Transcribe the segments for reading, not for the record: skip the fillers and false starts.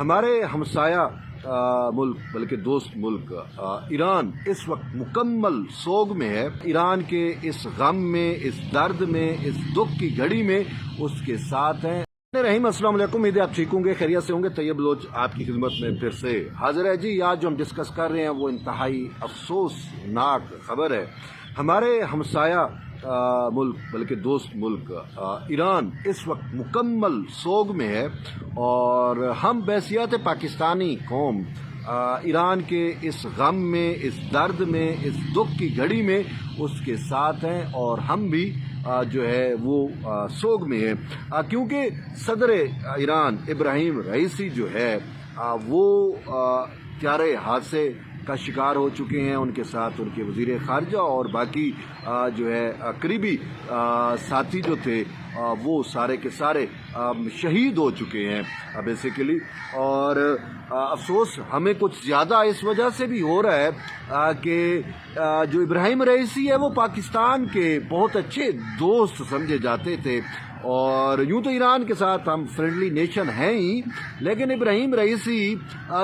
ہمارے ہمسایہ ملک بلکہ دوست ملک ایران اس وقت مکمل سوگ میں ہے۔ ایران کے اس غم میں، اس درد میں، اس دکھ کی گھڑی میں اس کے ساتھ ہیں۔ رحیم السلام علیکم، امید ہے آپ ٹھیک ہوں گے، خیریت سے ہوں گے۔ طیب بلوچ آپ کی خدمت میں پھر سے حاضر ہے۔ جی آج جو ہم ڈسکس کر رہے ہیں وہ انتہائی افسوسناک خبر ہے۔ ہمارے ہمسایہ ملک بلکہ دوست ملک ایران اس وقت مکمل سوگ میں ہے، اور ہم بحیثیت پاکستانی قوم ایران کے اس غم میں، اس درد میں، اس دکھ کی گھڑی میں اس کے ساتھ ہیں، اور ہم بھی جو ہے وہ سوگ میں ہیں، کیونکہ صدر ایران ابراہیم رئیسی جو ہے وہ طیارے حادثے کا شکار ہو چکے ہیں۔ ان کے ساتھ ان کے وزیر خارجہ اور باقی جو ہے قریبی ساتھی جو تھے وہ سارے کے سارے شہید ہو چکے ہیں بیسیکلی۔ اور افسوس ہمیں کچھ زیادہ اس وجہ سے بھی ہو رہا ہے کہ جو ابراہیم رئیسی ہے وہ پاکستان کے بہت اچھے دوست سمجھے جاتے تھے، اور یوں تو ایران کے ساتھ ہم فرینڈلی نیشن ہیں ہی، لیکن ابراہیم رئیسی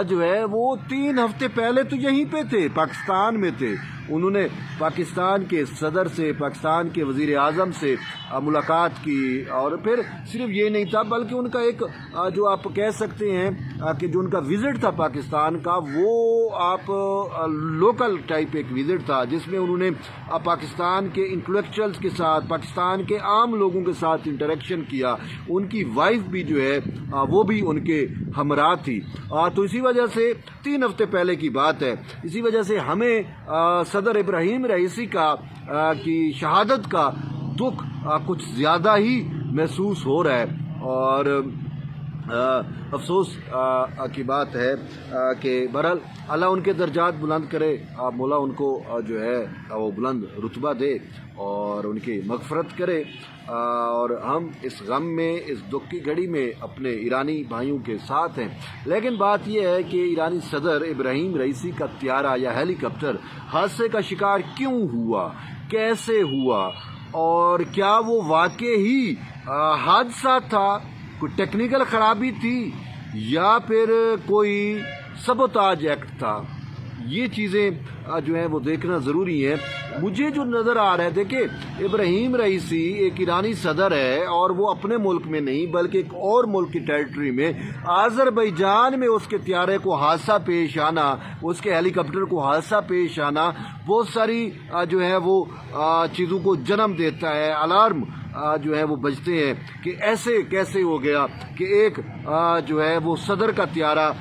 جو ہے وہ 3 ہفتے پہلے تو یہیں پہ تھے، پاکستان میں تھے۔ انہوں نے پاکستان کے صدر سے، پاکستان کے وزیر اعظم سے ملاقات کی، اور پھر صرف یہ نہیں تھا بلکہ ان کا ایک جو آپ کہہ سکتے ہیں کہ جو ان کا وزٹ تھا پاکستان کا، وہ آپ لوکل ٹائپ ایک وزٹ تھا، جس میں انہوں نے پاکستان کے انٹلیکچوئلز کے ساتھ، پاکستان کے عام لوگوں کے ساتھ انٹریکشن کیا۔ ان کی وائف بھی جو ہے وہ بھی ان کے ہمراہ تھی، تو اسی وجہ سے 3 ہفتے پہلے کی بات ہے، اسی وجہ سے ہمیں صدر ابراہیم رئیسی کی شہادت کا دکھ کچھ زیادہ ہی محسوس ہو رہا ہے، اور افسوس کی بات ہے کہ بہرحال اللہ ان کے درجات بلند کرے، مولا ان کو جو ہے وہ بلند رتبہ دے اور ان کی مغفرت کرے۔ اور ہم اس غم میں، اس دکھ کی گھڑی میں اپنے ایرانی بھائیوں کے ساتھ ہیں، لیکن بات یہ ہے کہ ایرانی صدر ابراہیم رئیسی کا طیارہ یا ہیلی کاپٹر حادثے کا شکار کیوں ہوا، کیسے ہوا، اور کیا وہ واقعی حادثہ تھا، کوئی ٹیکنیکل خرابی تھی، یا پھر کوئی سبوتاج ایکٹ تھا؟ یہ چیزیں جو ہیں وہ دیکھنا ضروری ہے۔ مجھے جو نظر آ رہا ہے، دیکھیں ابراہیم رئیسی ایک ایرانی صدر ہے، اور وہ اپنے ملک میں نہیں بلکہ ایک اور ملک کی ٹیریٹری میں، آذربائیجان میں اس کے طیارے کو حادثہ پیش آنا، اس کے ہیلی کاپٹر کو حادثہ پیش آنا بہت ساری جو ہے وہ چیزوں کو جنم دیتا ہے، الارم جو ہے وہ بجتے ہیں کہ ایسے کیسے ہو گیا کہ ایک جو ہے وہ صدر کا طیارہ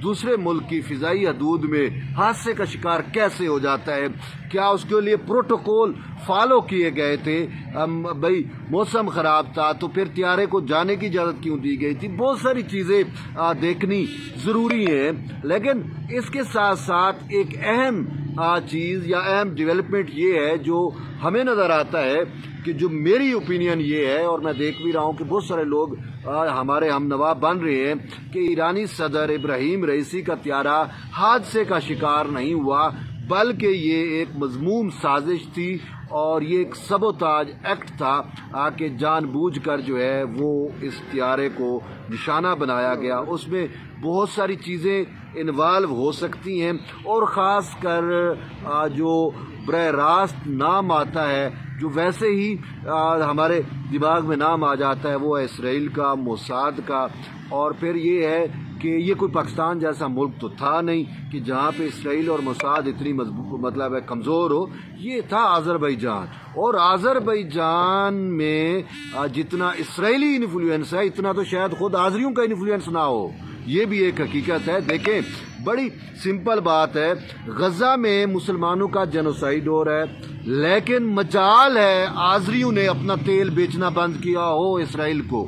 دوسرے ملک کی فضائی حدود میں حادثے کا شکار کیسے ہو جاتا ہے؟ کیا اس کے لیے پروٹوکول فالو کیے گئے تھے؟ بھائی موسم خراب تھا تو پھر طیارے کو جانے کی اجازت کیوں دی گئی تھی؟ بہت ساری چیزیں دیکھنی ضروری ہیں، لیکن اس کے ساتھ ساتھ ایک اہم چیز یا اہم ڈیولپمنٹ یہ ہے جو ہمیں نظر آتا ہے، کہ جو میری اوپینین یہ ہے، اور میں دیکھ بھی رہا ہوں کہ بہت سارے لوگ ہمارے ہم نوا بن رہے ہیں، کہ ایرانی صدر ابراہیم رئیسی کا طیارہ حادثے کا شکار نہیں ہوا، بلکہ یہ ایک مذموم سازش تھی، اور یہ ایک سبوتاج ایکٹ تھا کہ جان بوجھ کر جو ہے وہ اس طیارے کو نشانہ بنایا گیا۔ اس میں بہت ساری چیزیں انوالو ہو سکتی ہیں، اور خاص کر جو براہ راست نام آتا ہے، جو ویسے ہی ہمارے دماغ میں نام آ جاتا ہے، وہ ہے اسرائیل کا، موساد کا، اور پھر یہ ہے کہ یہ کوئی پاکستان جیسا ملک تو تھا نہیں کہ جہاں پہ اسرائیل اور موساد اتنی مطلب ہے کمزور ہو، یہ تھا آذربائیجان، اور آذربائیجان میں جتنا اسرائیلی انفلوئنس ہے اتنا تو شاید خود آذریوں کا انفلوئنس نہ ہو، یہ بھی ایک حقیقت ہے۔ دیکھیں بڑی سمپل بات ہے، غزہ میں مسلمانوں کا جینوسائیڈ ہو رہا ہے، لیکن مجال ہے آذریوں نے اپنا تیل بیچنا بند کیا ہو اسرائیل کو۔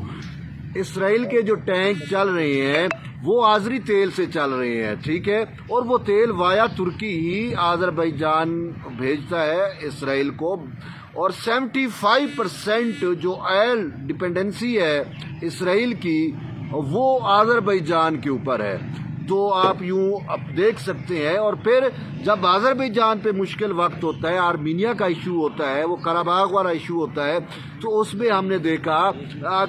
اسرائیل کے جو ٹینک چل رہے ہیں وہ آذری تیل سے چل رہے ہیں، ٹھیک ہے، اور وہ تیل وایا ترکی ہی آذربائیجان بھیجتا ہے اسرائیل کو، اور 75% جو آئل ڈپینڈنسی ہے اسرائیل کی وہ آذربائیجان کے اوپر ہے۔ تو آپ یوں اب دیکھ سکتے ہیں۔ اور پھر جب آذربائیجان پہ مشکل وقت ہوتا ہے، آرمینیا کا ایشو ہوتا ہے، وہ قراباغ والا ایشو ہوتا ہے، تو اس میں ہم نے دیکھا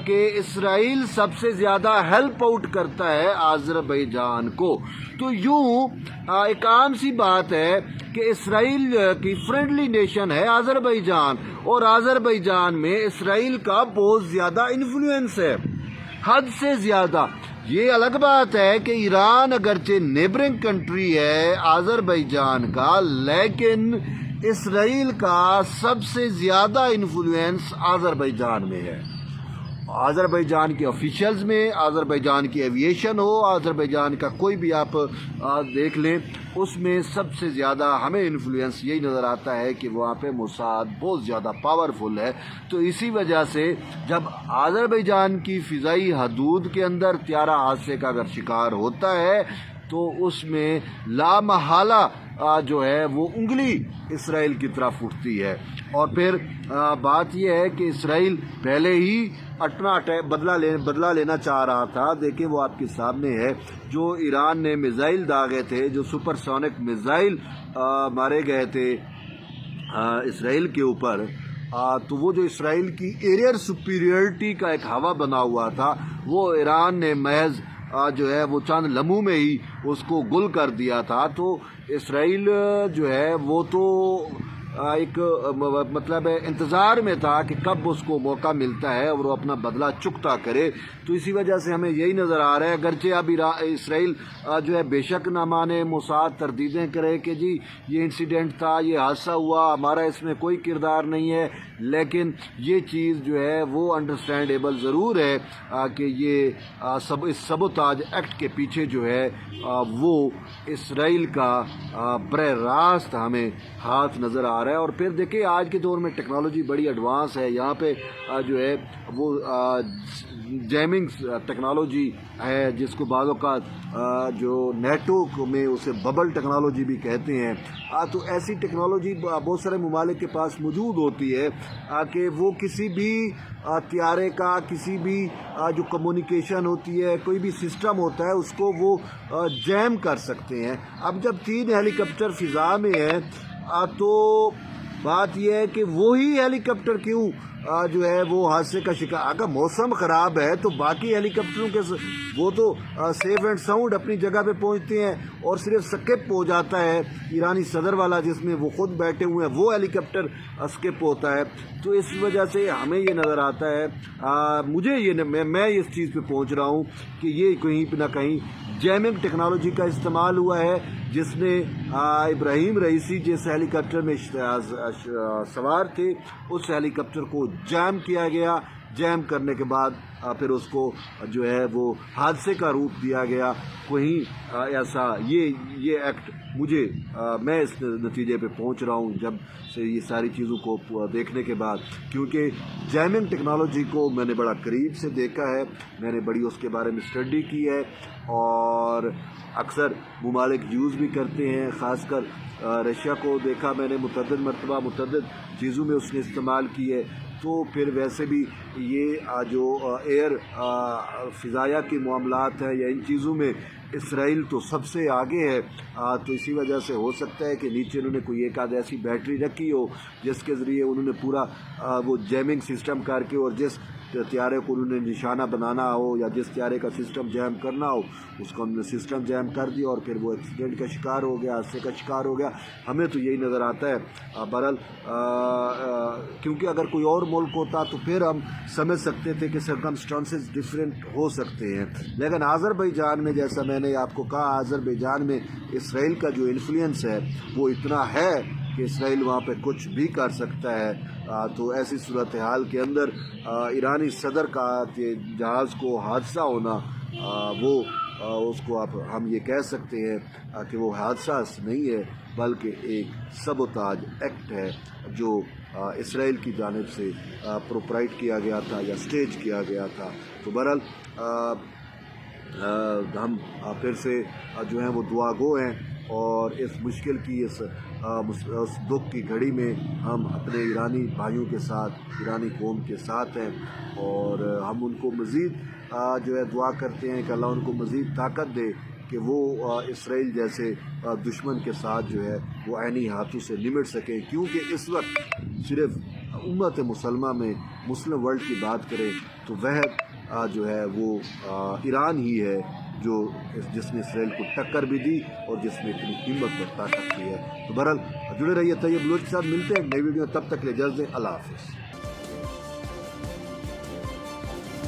کہ اسرائیل سب سے زیادہ ہیلپ آؤٹ کرتا ہے آذربائیجان کو۔ تو یوں ایک عام سی بات ہے کہ اسرائیل کی فرینڈلی نیشن ہے آذربائیجان، اور آذربائیجان میں اسرائیل کا بہت زیادہ انفلوئنس ہے، حد سے زیادہ۔ یہ الگ بات ہے کہ ایران اگرچہ نیبرنگ کنٹری ہے آذربائیجان کا، لیکن اسرائیل کا سب سے زیادہ انفلوئنس آذربائیجان میں ہے، آذربائیجان کے آفیشلز میں، آذربائیجان کی ایویشن ہو، آذربائیجان کا کوئی بھی آپ دیکھ لیں، اس میں سب سے زیادہ ہمیں انفلوئنس یہی نظر آتا ہے کہ وہاں پہ موساد بہت زیادہ پاورفل ہے۔ تو اسی وجہ سے جب آذربائیجان کی فضائی حدود کے اندر طیارہ حادثے کا اگر شکار ہوتا ہے تو اس میں لامحالہ جو ہے وہ انگلی اسرائیل کی طرف اٹھتی ہے۔ اور پھر بات یہ ہے کہ اسرائیل پہلے ہی اپنا بدلہ لینا چاہ رہا تھا۔ دیکھیں وہ آپ کے سامنے ہے، جو ایران نے میزائل داغے تھے، جو سپر سونک میزائل مارے گئے تھے اسرائیل کے اوپر، تو وہ جو اسرائیل کی ایئر سپیریورٹی کا ایک ہوا بنا ہوا تھا، وہ ایران نے محض جو ہے وہ چند لمحوں میں ہی اس کو گل کر دیا تھا۔ تو اسرائیل جو ہے وہ تو ایک مطلب انتظار میں تھا کہ کب اس کو موقع ملتا ہے اور وہ اپنا بدلہ چکتا کرے۔ تو اسی وجہ سے ہمیں یہی نظر آ رہا ہے، اگرچہ اب اسرائیل جو ہے بے شک نہ مانے، موساد تردیدیں کرے کہ جی یہ انسیڈنٹ تھا، یہ حادثہ ہوا، ہمارا اس میں کوئی کردار نہیں ہے، لیکن یہ چیز جو ہے وہ انڈرسٹینڈیبل ضرور ہے کہ یہ اس سبوتاج ایکٹ کے پیچھے جو ہے وہ اسرائیل کا براہ راست ہمیں ہاتھ نظر آ رہا ہے۔ اور پھر دیکھیں آج کے دور میں ٹیکنالوجی بڑی ایڈوانس ہے، یہاں پہ جو ہے وہ جیمنگ ٹیکنالوجی ہے، جس کو بعض اوقات جو نیٹو میں اسے ببل ٹیکنالوجی بھی کہتے ہیں۔ تو ایسی ٹیکنالوجی بہت سارے ممالک کے پاس موجود ہوتی ہے کہ وہ کسی بھی طیارے کا، کسی بھی جو کمیونیکیشن ہوتی ہے، کوئی بھی سسٹم ہوتا ہے، اس کو وہ جیم کر سکتے ہیں۔ اب جب 3 ہیلی کاپٹر فضا میں ہیں تو بات یہ ہے کہ وہی ہیلی کاپٹر کیوں جو ہے وہ حادثے کا شکار، اگر موسم خراب ہے تو باقی ہیلی کاپٹروں کے وہ تو سیف اینڈ ساؤنڈ اپنی جگہ پہ پہنچتے ہیں، اور صرف سکپ ہو جاتا ہے ایرانی صدر والا جس میں وہ خود بیٹھے ہوئے ہیں، وہ ہیلی کاپٹر سکپ ہوتا ہے۔ تو اس وجہ سے ہمیں یہ نظر آتا ہے، مجھے یہ میں اس چیز پہ پہنچ رہا ہوں کہ یہ کہیں پہ نہ کہیں جیمنگ ٹیکنالوجی کا استعمال ہوا ہے، جس نے ابراہیم رئیسی جس ہیلی کاپٹر میں سوار تھے اس ہیلی کاپٹر کو جیم کیا گیا، جیم کرنے کے بعد پھر اس کو جو ہے وہ حادثے کا روپ دیا گیا۔ کہیں ایسا یہ ایکٹ میں اس نتیجے پہ پہنچ رہا ہوں جب سے یہ ساری چیزوں کو دیکھنے کے بعد، کیونکہ جیمنگ ٹیکنالوجی کو میں نے بڑا قریب سے دیکھا ہے، میں نے بڑی اس کے بارے میں اسٹڈی کی ہے، اور اکثر ممالک یوز بھی کرتے ہیں، خاص کر رشیا کو دیکھا میں نے متعدد مرتبہ، متعدد چیزوں میں اس نے استعمال کی ہے۔ تو پھر ویسے بھی یہ جو ایئر فضائیہ کے معاملات ہیں یا ان چیزوں میں اسرائیل تو سب سے آگے ہے۔ تو اسی وجہ سے ہو سکتا ہے کہ نیچے انہوں نے کوئی ایک آدھ ایسی بیٹری رکھی ہو جس کے ذریعے انہوں نے پورا وہ جیمنگ سسٹم کر کے، اور جس طیارے کو انہوں نے نشانہ بنانا ہو یا جس طیارے کا سسٹم جیم کرنا ہو اس کو انہوں نے سسٹم جیم کر دیا، اور پھر وہ ایکسیڈنٹ کا شکار ہو گیا، حادثے کا شکار ہو گیا۔ ہمیں تو یہی نظر آتا ہے۔ بہرحال کیونکہ اگر کوئی اور ملک ہوتا تو پھر ہم سمجھ سکتے تھے کہ سرکمسٹانسز ڈفرینٹ ہو سکتے ہیں، لیکن آذربائیجان میں جیسا میں نے آپ کو کہا، آذربائیجان میں اسرائیل کا جو انفلوئنس ہے وہ اتنا ہے کہ اسرائیل وہاں پہ کچھ بھی کر سکتا ہے۔ تو ایسی صورتحال کے اندر ایرانی صدر کا جہاز کو حادثہ ہونا، وہ اس کو ہم یہ کہہ سکتے ہیں کہ وہ حادثہ نہیں ہے بلکہ ایک سبوتاج ایکٹ ہے جو اسرائیل کی جانب سے پروپرائٹ کیا گیا تھا یا سٹیج کیا گیا تھا۔ تو بہرحال ہم پھر سے جو ہیں وہ دعا گو ہیں، اور اس مشکل کی اس دکھ کی گھڑی میں ہم اپنے ایرانی بھائیوں کے ساتھ، ایرانی قوم کے ساتھ ہیں، اور ہم ان کو مزید جو ہے دعا کرتے ہیں کہ اللہ ان کو مزید طاقت دے کہ وہ اسرائیل جیسے دشمن کے ساتھ جو ہے وہ عینی ہاتھوں سے نمٹ سکیں، کیونکہ اس وقت صرف امت مسلمہ میں مسلم ورلڈ کی بات کریں تو وہ جو ہے وہ ایران ہی ہے جس نے اسرائیل کو ٹکر بھی دی اور جس میں اتنی ہمت اور طاقت دی ہے۔ تو بہرحال جڑے رہیے طیب بلوچ کے ساتھ، ملتے ہیں ایک نئی ویڈیو، تب تک کے لیے اجازت دیں، اللہ حافظ۔